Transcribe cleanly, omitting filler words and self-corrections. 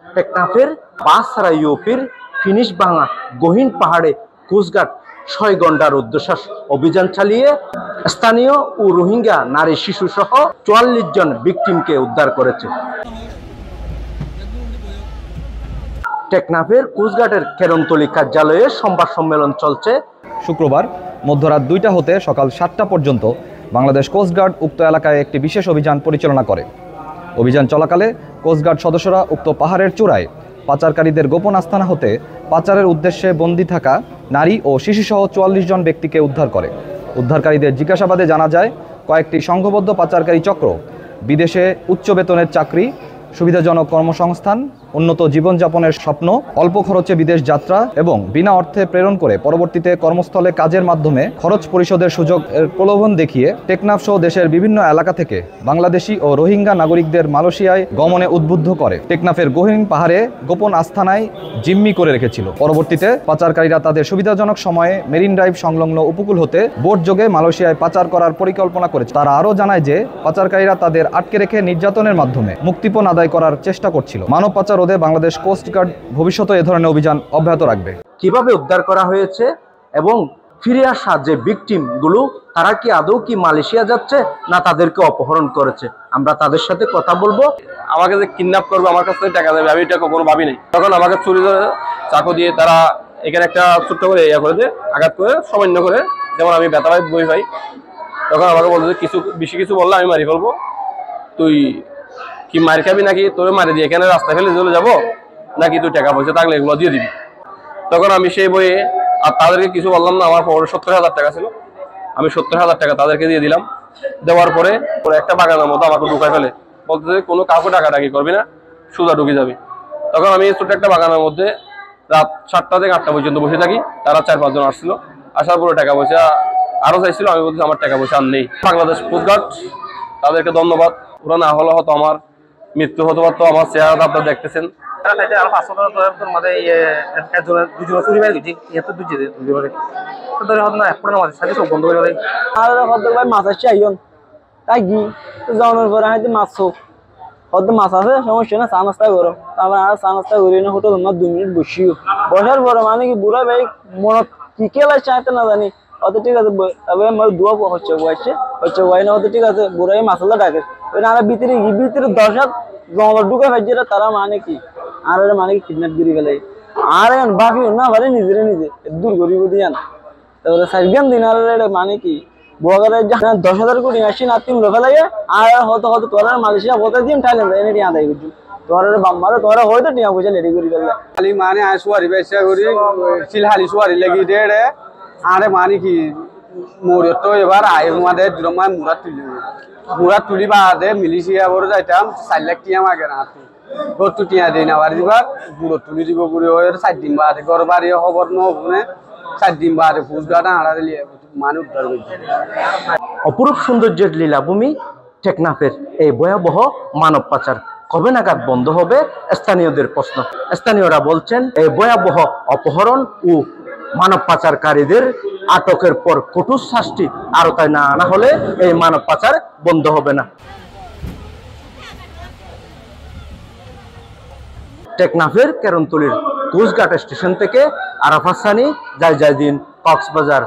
টেকনাফের বাসরা ইউপির ফিনিশ ভাঙা গহীন পাহাড়ে কোস্টগার্ড ৬ ঘন্টার রুদ্ধশ্বাস অভিযান চালিয়ে স্থানীয় ও রোহিঙ্গা নারী শিশু সহ ৪৪ জন ভিকটিমকে উদ্ধার করেছে। টেকনাফের কোস্টগার্ডের কেরন্তলী কার্যালয়ে সংবাদ সম্মেলন চলছে। শুক্রবার মধ্যরাত ২টা হতে সকাল ৭টা পর্যন্ত বাংলাদেশ কোস্টগার্ড উক্ত এলাকায় একটি বিশেষ অভিযান পরিচালনা করে। অভিযান চলাকালে কোস্টগার্ড সদস্যরা উক্ত পাহাড়ের চূড়ায় পাচারকারীদের গোপন আস্তানা হতে পাচারের উদ্দেশ্যে বন্দী থাকা নারী ও শিশুসহ ৪৪ জন ব্যক্তিকে উদ্ধার করে। উদ্ধারকারীদের জিজ্ঞাসাবাদে জানা যায়, কয়েকটি সংঘবদ্ধ পাচারকারী চক্র বিদেশে উচ্চ বেতনের চাকরি, সুবিধাজনক কর্মসংস্থান, উন্নত জীবনযাপনের স্বপ্ন, অল্প খরচে বিদেশ যাত্রা এবং বিনা অর্থে প্রেরণ করে পরবর্তীতে কর্মস্থলে কাজের মাধ্যমে খরচ পরিশোধের সুযোগের প্রলোভন দেখিয়ে টেকনাফ সহ দেশের বিভিন্ন এলাকা থেকে বাংলাদেশি ও রোহিঙ্গা নাগরিকদের মালয়েশিয়ায় গমনে উদ্বুদ্ধ করে টেকনাফের গহীন পাহাড়ে গোপন আস্তানায় জিম্মি করে রেখেছিল। পরবর্তীতে পাচারকারীরা তাদের সুবিধাজনক সময়ে মেরিন ড্রাইভ সংলগ্ন উপকূল হতে বোট যোগে মালয়েশিয়ায় পাচার করার পরিকল্পনা করেছে। তারা আরও জানায় যে পাচারকারীরা তাদের আটকে রেখে নির্যাতনের মাধ্যমে মুক্তিপণ আদায় করার চেষ্টা করছিল। মানব পাচার রোধে বাংলাদেশ কোস্টগার্ড ভবিষ্যতে এ ধরনের অভিযান অব্যাহত রাখবে। কিভাবে উদ্ধার করা হয়েছে এবং ফিরে আসা যে ভিকটিমগুলো তারা কি আদৌ কি মালয়েশিয়া যাচ্ছে না তাদেরকে অপহরণ করেছে, আমরা তাদের সাথে কথা বলবো। আমাকে যে কিডন্যাপ করবে, আমার কাছ থেকে টাকা দেবে, আমি এটা কখনো ভাবি নাই। তখন আমাকে ছুরি ধরে চাকু দিয়ে তারা এখানে একটা ছোট্ট করে ইয়া করে দিয়ে আঘাত করে সামান্য করে, যেমন আমি ব্যথা পাই বই পাই, তখন আমাকে বলতো যে কিছু বেশি কিছু বললে আমি মারি ফেলবো, তুই কি মার খাবি নাকি তোরে মারি দিয়ে এখানে রাস্তায় ফেলে চলে যাবো, নাকি তুই টাকা পয়সা থাকলে এগুলো দিয়ে দিবি। তখন আমি সেই বইয়ে আর তাদেরকে কিছু বললাম না। আমার পরে ৭০,০০০ টাকা ছিল, আমি ৭০,০০০ টাকা তাদেরকে দিয়ে দিলাম। দেওয়ার পরে একটা বাগানের মতো আমাকে ঢুকাই ফেলে, বলতে কোনো কাউকে টাকাটাকি করবি না, সোজা ঢুকে যাবি। তখন আমি ছোট্ট একটা বাগানের মধ্যে রাত ৭টা থেকে ৮টা পর্যন্ত বসে থাকি। তারা ৪-৫ জন আসছিল, আসার পরে টাকা পয়সা আরও চাইছিল। আমি বলছি আমার টাকা পয়সা আর নেই। বাংলাদেশ কোস্টগার্ড তাদেরকে ধন্যবাদ। ওরা না হলে হয়তো আমার মৃত্যু হতে পারতো। আমার চেহারা আপনারা দেখতেছেন। মাছ আছে সমস্যা না, চা নাস্তা করো। তারপর আর চা নাস্তা করি না, হোটেল 2 মিনিট বসিও। বসার পরে মানে কি বুড়া ভাই মনত কি কেলা চাইতে না জানি, অত ঠিক আছে। তারপরে আমার দোয়া হচ্ছে বয় না, অত ঠিক আছে। বুড়াই মাসালা ডাকে আর ভিতরে 10 হাত জঙ্গল ঢুকে ফেলছে। তারা মানে কি আর মানে কি কিডন্যাপ করে ফেলে আর বাকি না পারে নিজে দূর করিব দিয়ান। তারপরে 4 দিন আর মানে কি বগারে 10,000 কোটি আসি না তিন ফেলাই আর হয়তো তোরা মালয়েশিয়া বলতে দিন ঠাইলেন এনে টিয়া দেয় বুঝছি তোর বাম্মারে তোরা হয়তো টিয়া পয়সা লেডি করে ফেললে খালি মানে সুয়ারি বেসা করি সিলহালি সুয়ারি লাগি দেড়ে আরে মানে কি মোর তো এবার আয় মাদের দুরমায় মুরা তুলি বাদে মিলিশিয়া বড় যাইতাম 4 লাখ টিয়া মাগে না তো টিয়া দেই না বাড়ি দিবার বুড়ো তুলি দিব বুড়ো হয়ে 4 দিন বাদে ঘর বাড়ি খবর নহবনে 4 দিন বাদে ফুসগাটা আড়ারে লিয়ে মানে উদ্ধার করছে। অপরূপ সৌন্দর্যের লীলাভূমি টেকনাফের এই ভয়াবহ মানব পাচার কবে নাগাদ বন্ধ হবে স্থানীয়দের প্রশ্ন। স্থানীয়রা বলছেন এই ভয়াবহ অপহরণ ও মানব পাচারকারীদের আটকের পর কঠোর শাস্তি আওতায় না আনা হলে এই মানব পাচার বন্ধ হবে না। টেকনাফের কেরন্তলীর কোস্টগার্ড স্টেশন থেকে আরাফাত সানি, জায়দিন, কক্সবাজার।